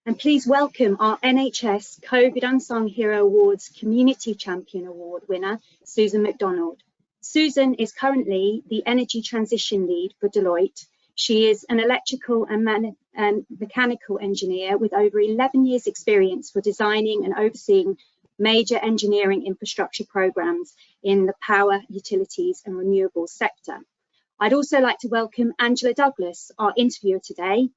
And please welcome our NHS COVID Unsung Hero Awards Community Champion Award winner, Susan McDonald. Susan is currently the Energy Transition Lead for Deloitte. She is an electrical and mechanical engineer with over 11 years experience for designing and overseeing major engineering infrastructure programs in the power, utilities and renewables sector. I'd also like to welcome Angela Douglas, our interviewer today,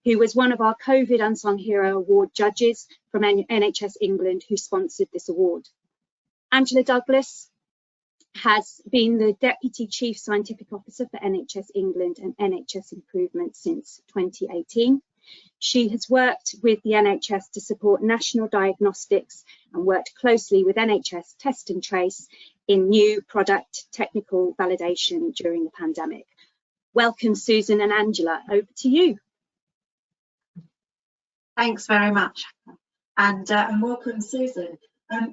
who was one of our COVID Unsung Hero Award judges from NHS England who sponsored this award. Angela Douglas has been the Deputy Chief Scientific Officer for NHS England and NHS Improvement since 2018. She has worked with the NHS to support national diagnostics and worked closely with NHS Test and Trace in new product technical validation during the pandemic. Welcome, Susan and Angela, over to you. Thanks very much, and welcome, Susan.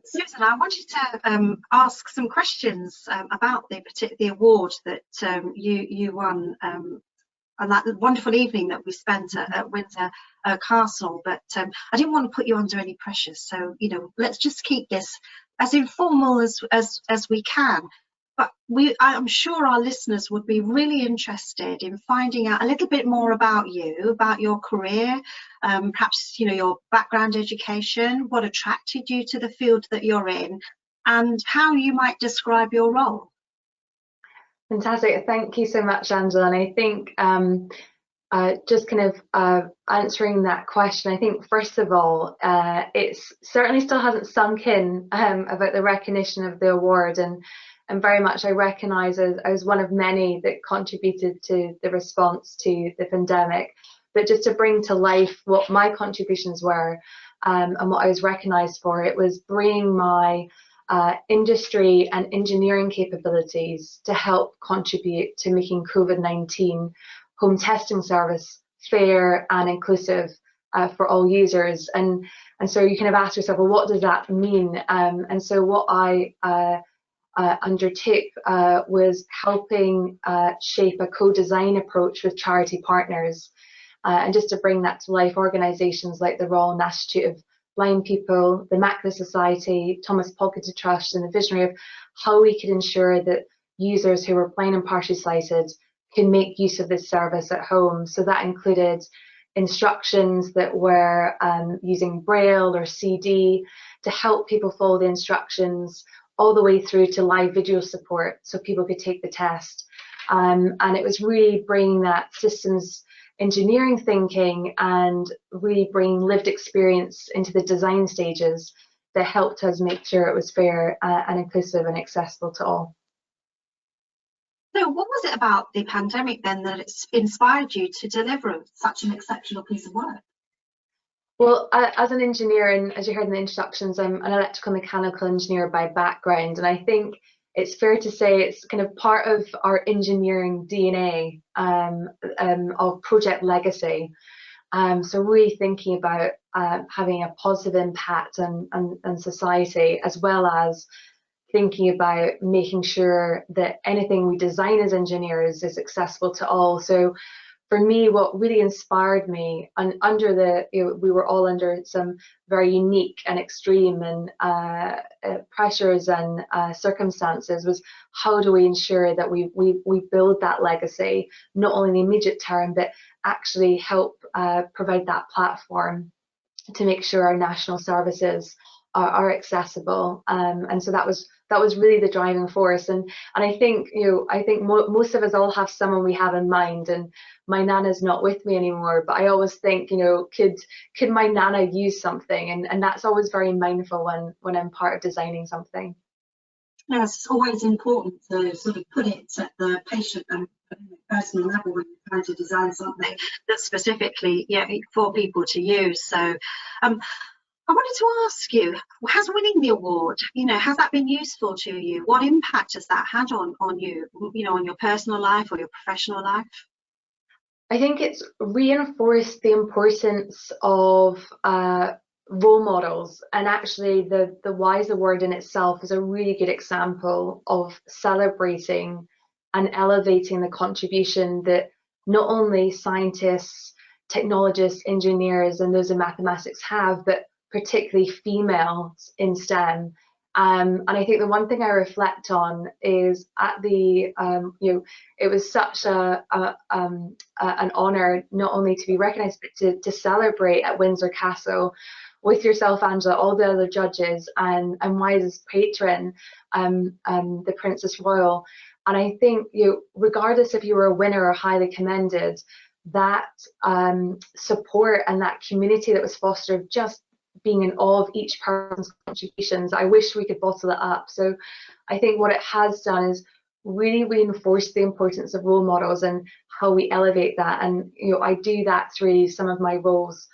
Susan, I wanted to ask some questions about the award that you won and that wonderful evening that we spent at Windsor Castle. But I didn't want to put you under any pressure, so let's just keep this as informal as we can. But I'm sure our listeners would be really interested in finding out a little bit more about you, about your career, perhaps your background education, what attracted you to the field that you're in, and how you might describe your role. Fantastic, thank you so much, Angela. And I think just kind of answering that question, I think first of all, it certainly still hasn't sunk in about the recognition of the award, and very much I recognise as one of many that contributed to the response to the pandemic. But just to bring to life what my contributions were and what I was recognised for, it was bringing my industry and engineering capabilities to help contribute to making COVID-19 home testing service fair and inclusive for all users. And so you kind of ask yourself, well, what does that mean? And so what I undertook was helping shape a co-design approach with charity partners. And just to bring that to life, organisations like the Royal Institute of Blind People, the Macular Society, Thomas Poggetti Trust, and the visionary of how we could ensure that users who were blind and partially sighted can make use of this service at home. So that included instructions that were using Braille or CD to help people follow the instructions, all the way through to live video support so people could take the test. And it was really bringing that systems engineering thinking and really bringing lived experience into the design stages that helped us make sure it was fair and inclusive and accessible to all. So what was it about the pandemic then that it's inspired you to deliver such an exceptional piece of work? Well, as an engineer, and as you heard in the introductions, I'm an electrical mechanical engineer by background, and I think it's fair to say it's kind of part of our engineering DNA of project legacy. So really thinking about having a positive impact on society, as well as thinking about making sure that anything we design as engineers is accessible to all. So for me, what really inspired me, and we were all under some very unique and extreme and pressures and circumstances, was how do we ensure that we build that legacy, not only in the immediate term, but actually help provide that platform to make sure our national services are accessible. And so that was really the driving force. And I think most of us all have someone we have in mind. And my nana's not with me anymore, but I always think, could my nana use something? And that's always very mindful when I'm part of designing something. Yes, it's always important to sort of put it at the patient and personal level when you're trying to design something that's specifically for people to use. So I wanted to ask you, has winning the award, has that been useful to you? What impact has that had on you, on your personal life or your professional life? I think it's reinforced the importance of role models, and actually the WISE award in itself is a really good example of celebrating and elevating the contribution that not only scientists, technologists, engineers, and those in mathematics have, but particularly females in STEM. And I think the one thing I reflect on is at the, it was such an honour not only to be recognised, but to celebrate at Windsor Castle with yourself, Angela, all the other judges, and Wise's patron, the Princess Royal. And I think, regardless if you were a winner or highly commended, that support and that community that was fostered, just being in awe of each person's contributions, I wish we could bottle it up. So I think what it has done is really reinforce the importance of role models and how we elevate that. And I do that through some of my roles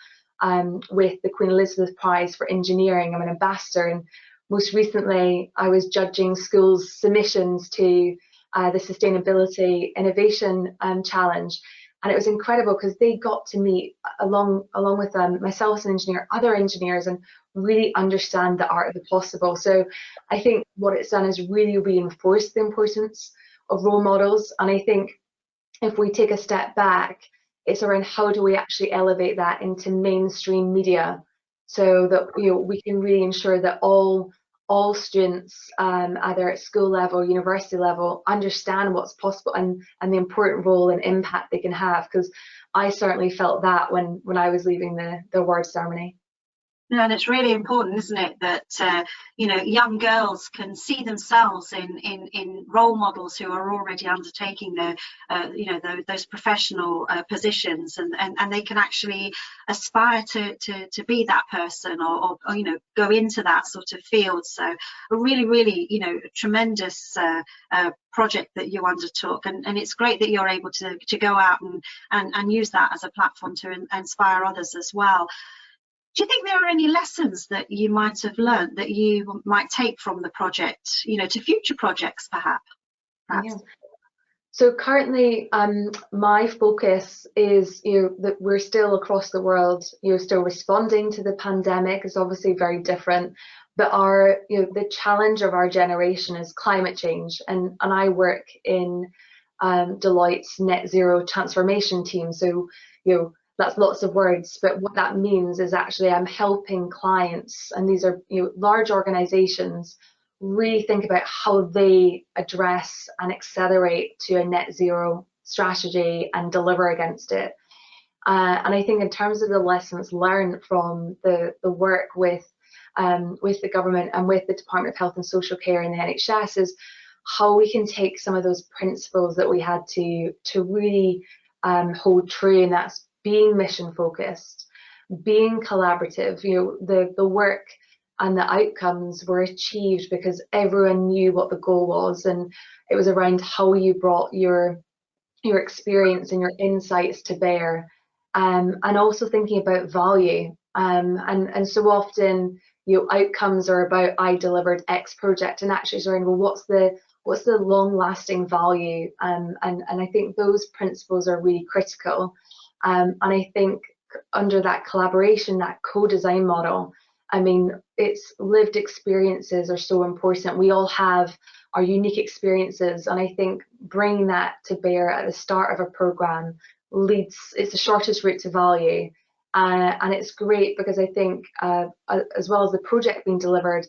with the Queen Elizabeth Prize for Engineering. I'm an ambassador, and most recently I was judging schools' submissions to the Sustainability Innovation Challenge. And it was incredible because they got to meet along with myself as an engineer, other engineers, and really understand the art of the possible. So I think what it's done is really reinforced the importance of role models. And I think if we take a step back, it's around how do we actually elevate that into mainstream media, so that we can really ensure that all students, either at school level, university level, understand what's possible and the important role and impact they can have. Because I certainly felt that when I was leaving the award ceremony. And it's really important, isn't it, that young girls can see themselves in role models who are already undertaking those professional positions, and they can actually aspire to be that person, or go into that sort of field. So a really tremendous project that you undertook, and it's great that you're able to go out and use that as a platform to inspire others as well. Do you think there are any lessons that you might have learned that you might take from the project, to future projects, perhaps? Yeah. So currently, my focus is, that we're still across the world, still responding to the pandemic is obviously very different, but the challenge of our generation is climate change, and I work in Deloitte's net zero transformation team. So that's lots of words, but what that means is actually I'm helping clients, and these are large organizations, really think about how they address and accelerate to a net zero strategy and deliver against it. And I think in terms of the lessons learned from the work with the government and with the Department of Health and Social Care and the NHS is how we can take some of those principles that we had to really hold true, and that's being mission focused, being collaborative. The work and the outcomes were achieved because everyone knew what the goal was, and it was around how you brought your experience and your insights to bear, and also thinking about value. And so often outcomes are about I delivered X project, and actually it's around, well, what's the long lasting value, and I think those principles are really critical. And I think under that collaboration, that co-design model, I mean, it's lived experiences are so important. We all have our unique experiences, and I think bringing that to bear at the start of a program it's the shortest route to value. And it's great because I think as well as the project being delivered,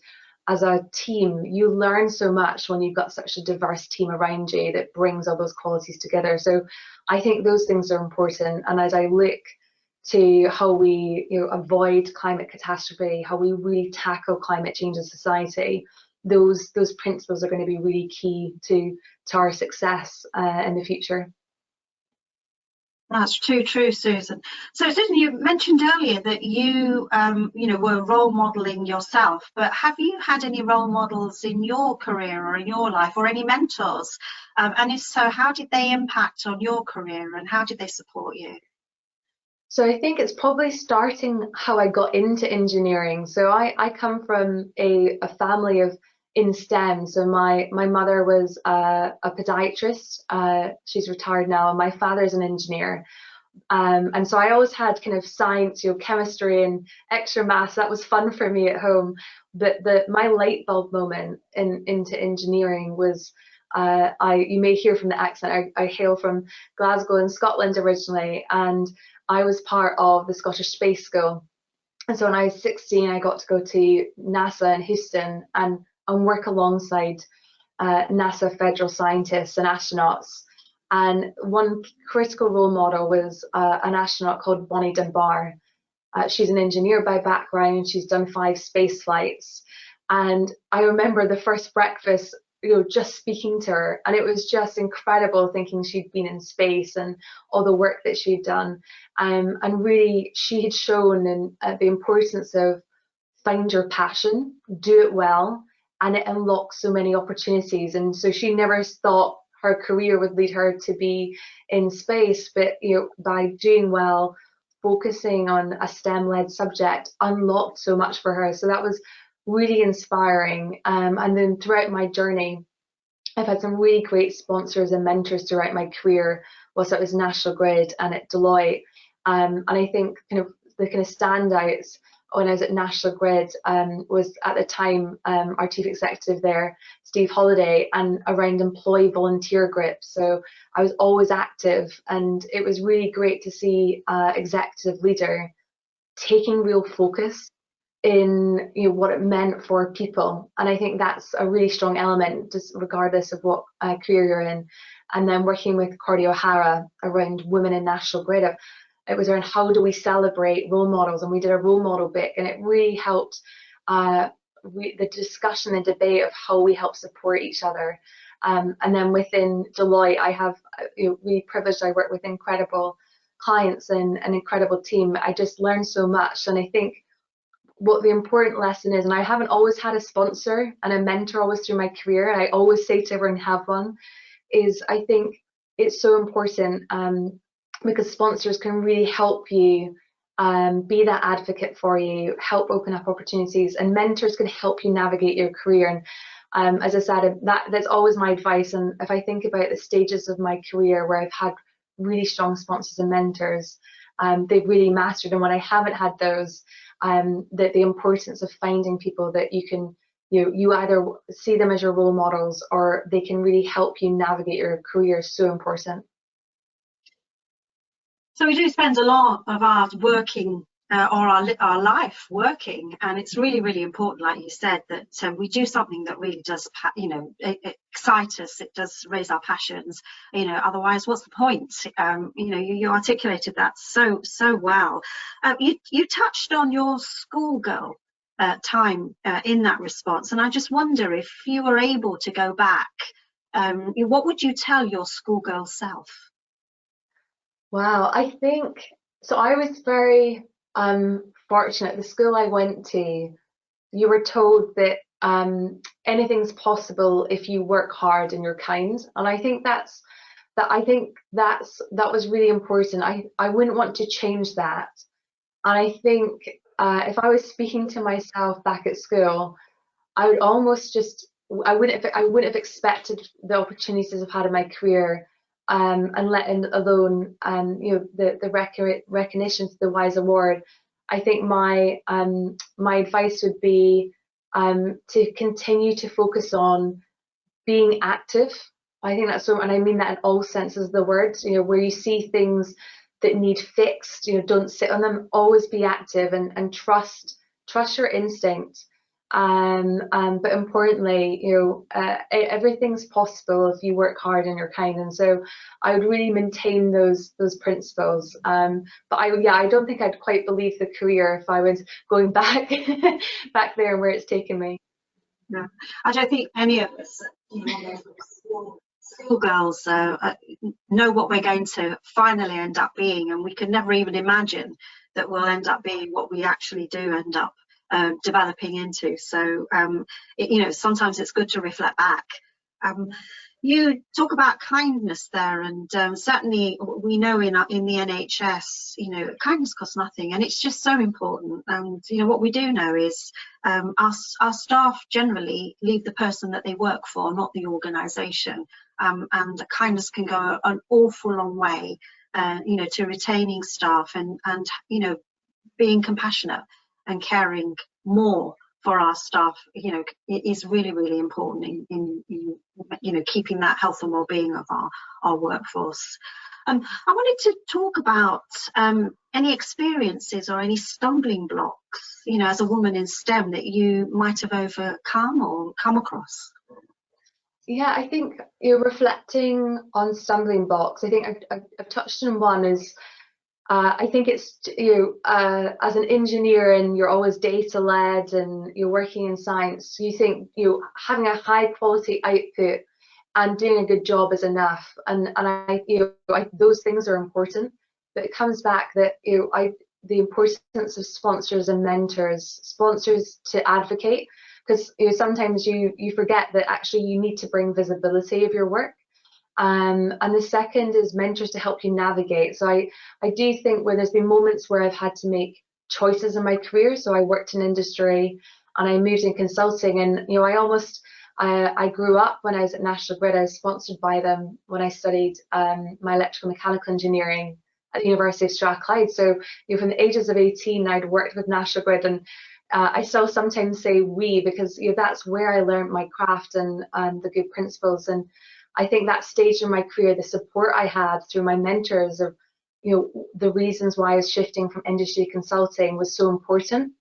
as a team, you learn so much when you've got such a diverse team around you that brings all those qualities together. So I think those things are important. And as I look to how we avoid climate catastrophe, how we really tackle climate change in society, those principles are going to be really key to our success in the future. That's too true, Susan. So, Susan, you mentioned earlier that you, were role modelling yourself, but have you had any role models in your career or in your life, or any mentors? And if so, how did they impact on your career, and how did they support you? So I think it's probably starting how I got into engineering. So I come from a family in STEM. So my mother was a podiatrist. She's retired now, and my father's an engineer. And so I always had kind of science, chemistry and extra maths. That was fun for me at home. But my light bulb moment into engineering was You may hear from the accent, I hail from Glasgow in Scotland originally, and I was part of the Scottish Space School. And so when I was 16, I got to go to NASA in Houston and work alongside NASA federal scientists and astronauts. And one critical role model was an astronaut called Bonnie Dunbar. She's an engineer by background. She's done 5 space flights. And I remember the first breakfast, just speaking to her, and it was just incredible thinking she'd been in space and all the work that she'd done. And really, she had shown the importance of find your passion, do it well, and it unlocks so many opportunities. And so she never thought her career would lead her to be in space, but by doing well, focusing on a STEM-led subject unlocked so much for her. So that was really inspiring. And then throughout my journey, I've had some really great sponsors and mentors throughout my career, whilst it was National Grid and at Deloitte. And I think the standouts when I was at National Grid was at the time our chief executive there, Steve Holliday, and around employee volunteer groups. So I was always active, and it was really great to see executive leader taking real focus in what it meant for people. And I think that's a really strong element, just regardless of what career you're in. And then working with Cordy O'Hara around women in National Grid, it was around how do we celebrate role models, and we did a role model bit, and it really helped the discussion and debate of how we help support each other. And then within Deloitte, I have really privileged. I work with incredible clients and an incredible team. I just learned so much, and I think what the important lesson is, and I haven't always had a sponsor and a mentor always through my career, and I always say to everyone, have one, is I think it's so important because sponsors can really help you be that advocate for you, help open up opportunities, and mentors can help you navigate your career. And as I said, that's always my advice. And if I think about the stages of my career where I've had really strong sponsors and mentors, they've really mastered. And when I haven't had those, that the importance of finding people that you can, you either see them as your role models or they can really help you navigate your career is so important. So we do spend a lot of our working or our life working, and it's really, really important, like you said, that we do something that really does, excite us. It does raise our passions. Otherwise, what's the point? You articulated that so well. You touched on your schoolgirl time in that response, and I just wonder if you were able to go back, what would you tell your schoolgirl self? Wow, I think so. I was very fortunate. The school I went to, you were told that anything's possible if you work hard and you're kind, and I think that was really important. I wouldn't want to change that, and I think if I was speaking to myself back at school, I would almost I wouldn't have expected the opportunities I've had in my career. And letting alone the recognition to the WISE Award. I think my advice would be to continue to focus on being active. I think that's so, and I mean that in all senses of the word. Where you see things that need fixed, don't sit on them. Always be active and trust your instinct. But importantly, everything's possible if you work hard and you're kind. And so I would really maintain those principles. But I don't think I'd quite believe the career if I was going back there and where it's taken me. No, I don't think any of us, schoolgirls, know what we're going to finally end up being, and we can never even imagine that we'll end up being what we actually do end up developing into. So sometimes it's good to reflect back. You talk about kindness there, and certainly we know in the NHS, kindness costs nothing, and it's just so important. And what we do know is our staff generally leave the person that they work for, not the organisation. And the kindness can go an awful long way, to retaining staff and being compassionate and caring more for our staff, is really, really important in keeping that health and well-being of our workforce. I wanted to talk about any experiences or any stumbling blocks, as a woman in STEM that you might have overcome or come across. Yeah, I think you're reflecting on stumbling blocks. I think I've touched on one is I think it's as an engineer and you're always data led and you're working in science, you think having a high quality output and doing a good job is enough, and those things are important, but it comes back that the importance of sponsors and mentors, sponsors to advocate, because sometimes you forget that actually you need to bring visibility of your work. And the second is mentors to help you navigate. So I do think where there's been moments where I've had to make choices in my career. So I worked in industry and I moved in consulting, and I grew up when I was at National Grid. I was sponsored by them when I studied my electrical mechanical engineering at the University of Strathclyde. So from the ages of 18, I'd worked with National Grid, and I still sometimes say we, because that's where I learned my craft and the good principles. And I think that stage in my career, the support I had through my mentors of, the reasons why I was shifting from industry consulting was so important.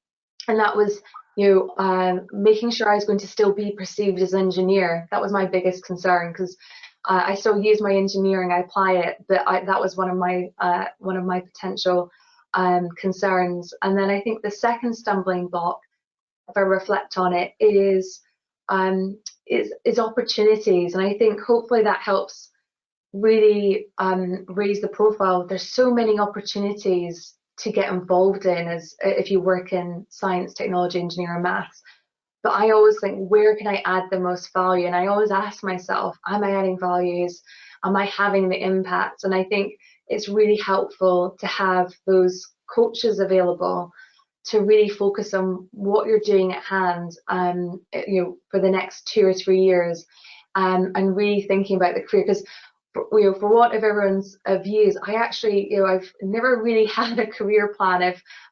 And that was, making sure I was going to still be perceived as an engineer. That was my biggest concern, because I still use my engineering, I apply it, but that was one of my potential concerns. And then I think the second stumbling block, if I reflect on it, is opportunities. And I think hopefully that helps really raise the profile. There's so many opportunities to get involved in as if you work in science, technology, engineering, or maths. But I always think, where can I add the most value? And I always ask myself, am I adding values? Am I having the impact? And I think it's really helpful to have those coaches available to really focus on what you're doing at hand, for the next 2 or 3 years, and really thinking about the career. Because for want of everyone's views, I actually, I've never really had a career plan.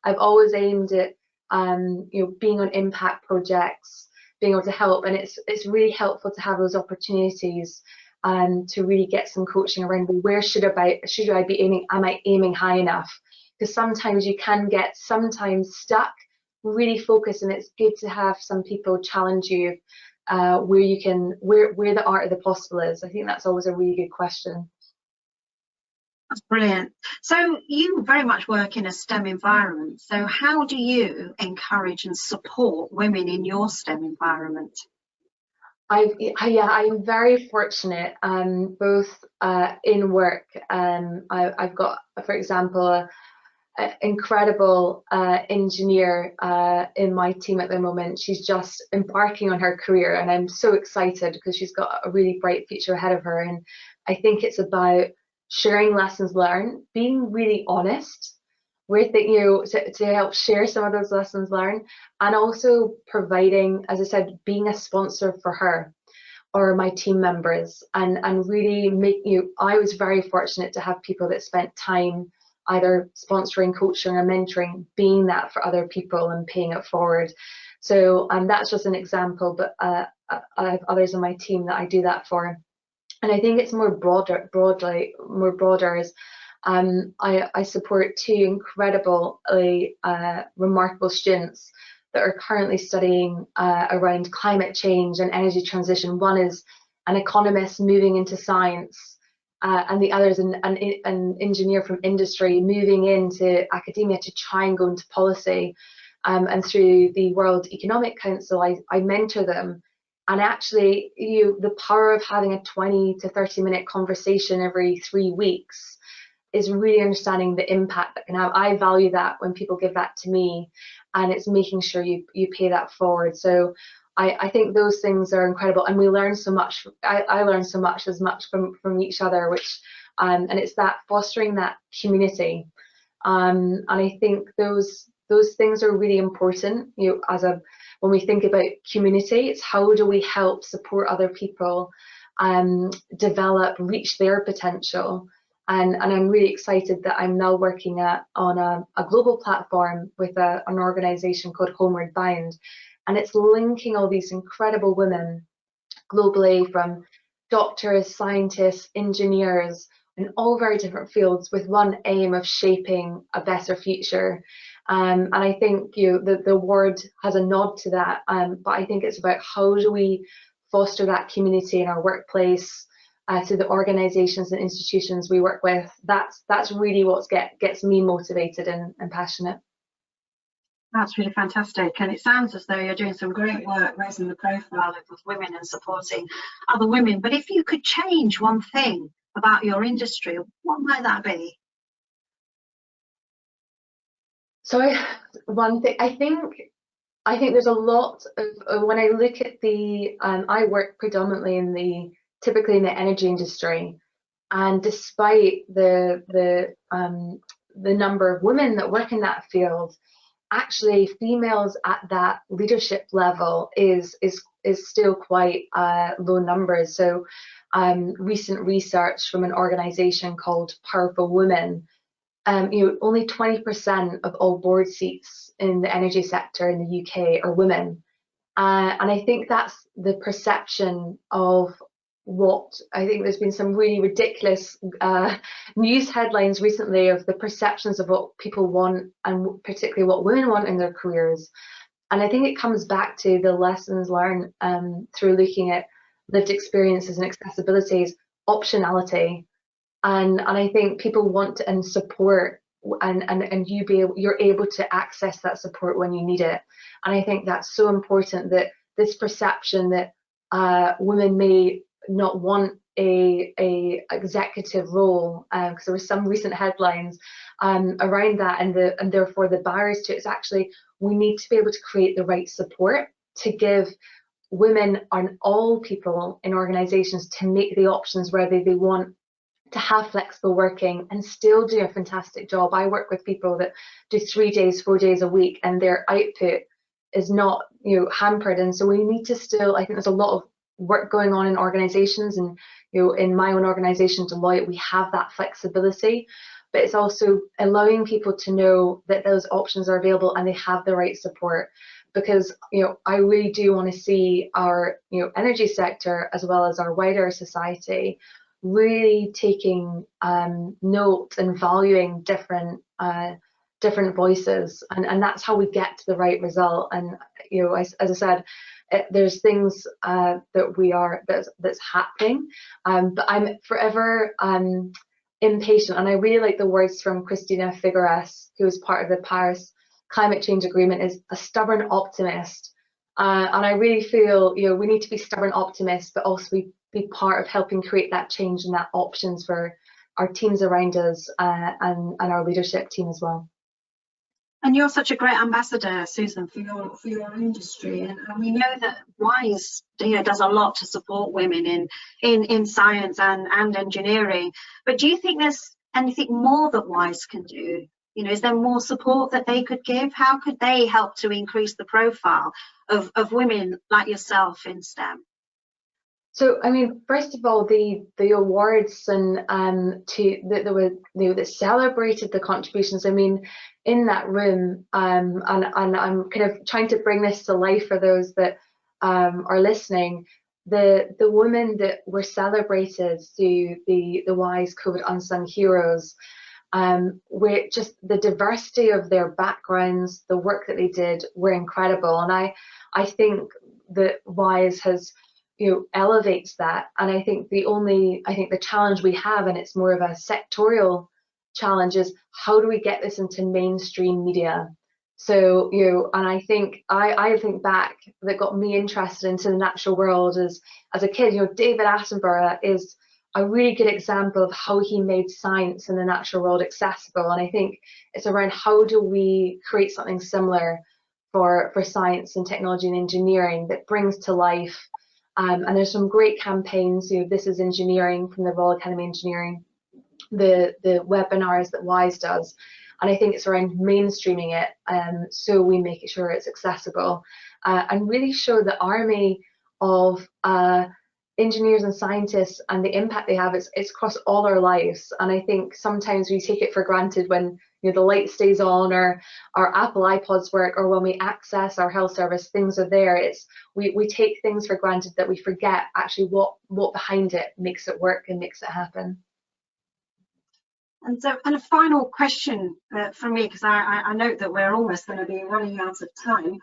I've always aimed at, being on impact projects, being able to help, and it's really helpful to have those opportunities, to really get some coaching around where should I be aiming? Am I aiming high enough? Because sometimes you can get stuck, really focus, and it's good to have some people challenge you where the art of the possible is. I think that's always a really good question. That's brilliant. So you very much work in a STEM environment. So how do you encourage and support women in your STEM environment? I'm very fortunate, both in work. I've got, for example, an incredible engineer in my team at the moment. She's just embarking on her career, and I'm so excited because she's got a really bright future ahead of her. And I think it's about sharing lessons learned, being really honest with it, to help share some of those lessons learned, and also providing, as I said, being a sponsor for her or my team members, and really I was very fortunate to have people that spent time either sponsoring, coaching, or mentoring, being that for other people and paying it forward. So that's just an example, but I have others on my team that I do that for. And I think it's more broader is I support 2 incredibly remarkable students that are currently studying around climate change and energy transition. One is an economist moving into science, and the other is an engineer from industry moving into academia to try and go into policy. And through the World Economic Council, I mentor them. And actually, the power of having a 20 to 30-minute conversation every 3 weeks is really understanding the impact that can have. I value that when people give that to me, and it's making sure you pay that forward. So I think those things are incredible, and we learn so much. I learn so much from each other, which and it's that fostering that community, and I think those things are really important. When we think about community, it's how do we help support other people, develop, reach their potential. And I'm really excited that I'm now working on a global platform with an organisation called Homeward Bound. and it's linking all these incredible women globally, from doctors, scientists, engineers, in all very different fields, with one aim of shaping a better future. And I think the award has a nod to that, but I think it's about how do we foster that community in our workplace, to the organisations and institutions we work with. That's really what gets me motivated and passionate. That's really fantastic, and it sounds as though you're doing some great work raising the profile of women and supporting other women. But if you could change one thing about your industry, what might that be? So one thing, I think there's a lot of, when I look at the, I work predominantly typically in the energy industry, and despite the number of women that work in that field, actually females at that leadership level is still quite low numbers. So recent research from an organization called Powerful Women, only 20% of all board seats in the energy sector in the UK are women. And I think that's the perception of what I think there's been some really ridiculous news headlines recently of the perceptions of what people want, and particularly what women want in their careers. And I think it comes back to the lessons learned through looking at lived experiences and accessibilities, optionality. And I think people want and support, and you're able to access that support when you need it. And I think that's so important, that this perception that women may not want a executive role, because there were some recent headlines around that, and therefore the barriers to it. Is actually, we need to be able to create the right support to give women and all people in organisations to make the options whether they want to have flexible working and still do a fantastic job. I work with people that do 3 days, 4 days a week, and their output is not hampered. And so we need to still, I think there's a lot of work going on in organisations, and in my own organisation, Deloitte, we have that flexibility, but it's also allowing people to know that those options are available and they have the right support. Because I really do want to see our energy sector, as well as our wider society, really taking note and valuing different voices, and that's how we get to the right result. And as I said, there's things that's happening, but I'm forever impatient. And I really like the words from Christina Figueres, who is part of the Paris Climate Change Agreement, is a stubborn optimist. And I really feel we need to be stubborn optimists, but also be part of helping create that change and that options for our teams around us, and our leadership team as well. And you're such a great ambassador, Susan, for your industry, and we know that WISE does a lot to support women in science and engineering. But do you think there's anything more that WISE can do? Is there more support that they could give? How could they help to increase the profile of women like yourself in STEM? So, I mean, first of all, the awards and that celebrated the contributions. I mean, in that room, and I'm kind of trying to bring this to life for those that are listening. The women that were celebrated through the WISE COVID Unsung Heroes, where just the diversity of their backgrounds, the work that they did, were incredible. And I think that WISE has elevates that. And I think the challenge we have, and it's more of a sectorial challenge, is how do we get this into mainstream media? So and I think back, that got me interested into the natural world as a kid. David Attenborough is a really good example of how he made science in the natural world accessible. And I think it's around how do we create something similar for science and technology and engineering that brings to life. And there's some great campaigns. This is engineering from the Royal Academy of Engineering, the webinars that WISE does, and I think it's around mainstreaming it, so we make sure it's accessible, and really show the army of engineers and scientists and the impact they have, it's across all our lives. And I think sometimes we take it for granted when, you know, the light stays on, or our Apple iPods work, or when we access our health service, things are there. We take things for granted that we forget actually what behind it makes it work and makes it happen. And a final question from me, because I note that we're almost going to be running out of time.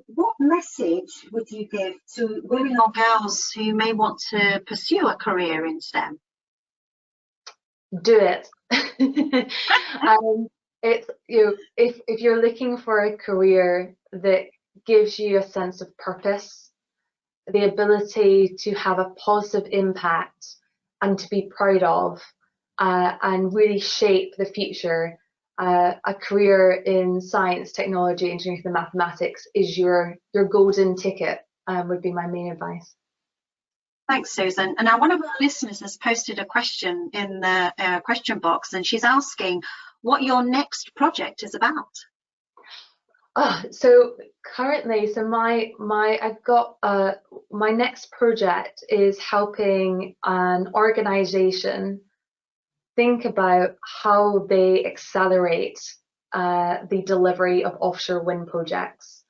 What message would you give to women or girls who may want to pursue a career in STEM? Do it. It's, you know, if you're looking for a career that gives you a sense of purpose, the ability to have a positive impact and to be proud of, and really shape the future, a career in science, technology, engineering and mathematics is your golden ticket, would be my main advice. Thanks, Susan. And now one of our listeners has posted a question in the question box, and she's asking what your next project is about. So currently, I've got my next project is helping an organisation think about how they accelerate the delivery of offshore wind projects,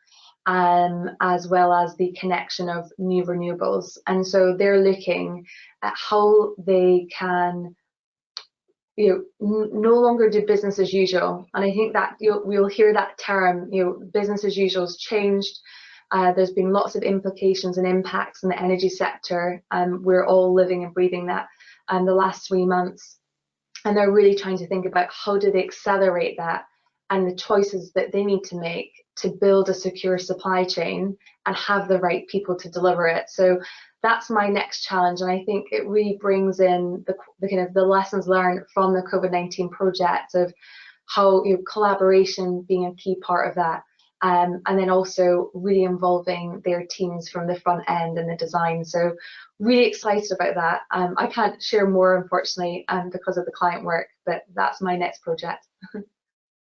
as well as the connection of new renewables. And so they're looking at how they can, you know, no longer do business as usual. And I think that we'll hear that term, you know, business as usual has changed. There's been lots of implications and impacts in the energy sector, and we're all living and breathing that in the last 3 months. And they're really trying to think about how do they accelerate that and the choices that they need to make to build a secure supply chain and have the right people to deliver it. So that's my next challenge, and I think it really brings in the kind of the lessons learned from the COVID-19 project of how, you know, collaboration being a key part of that, and then also really involving their teams from the front end and the design. So really excited about that. I can't share more, unfortunately, because of the client work, but that's my next project.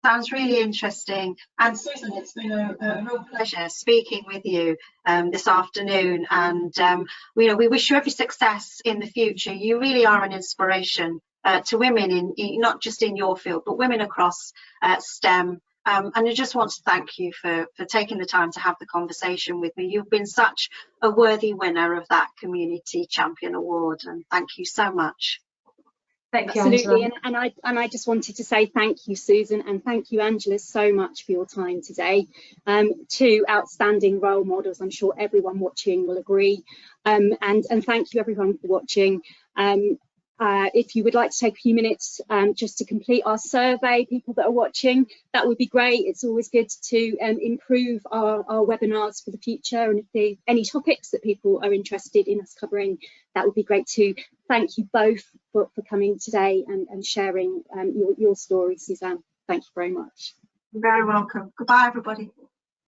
Sounds really interesting. And Susan, it's been a real pleasure speaking with you this afternoon. And you know, we wish you every success in the future. You really are an inspiration to women in not just in your field, but women across STEM. And I just want to thank you for taking the time to have the conversation with me. You've been such a worthy winner of that Community Champion Award, and thank you so much. Thank you, Absolutely, Angela. and I just wanted to say thank you, Susan, and thank you, Angela, so much for your time today. Two outstanding role models, I'm sure everyone watching will agree. And thank you, everyone, for watching. If you would like to take a few minutes just to complete our survey, people that are watching, that would be great. It's always good to improve our webinars for the future, and if there's any topics that people are interested in us covering, that would be great too. Thank you both for coming today and sharing your story, Suzanne. Thank you very much. You're very welcome. Goodbye, everybody.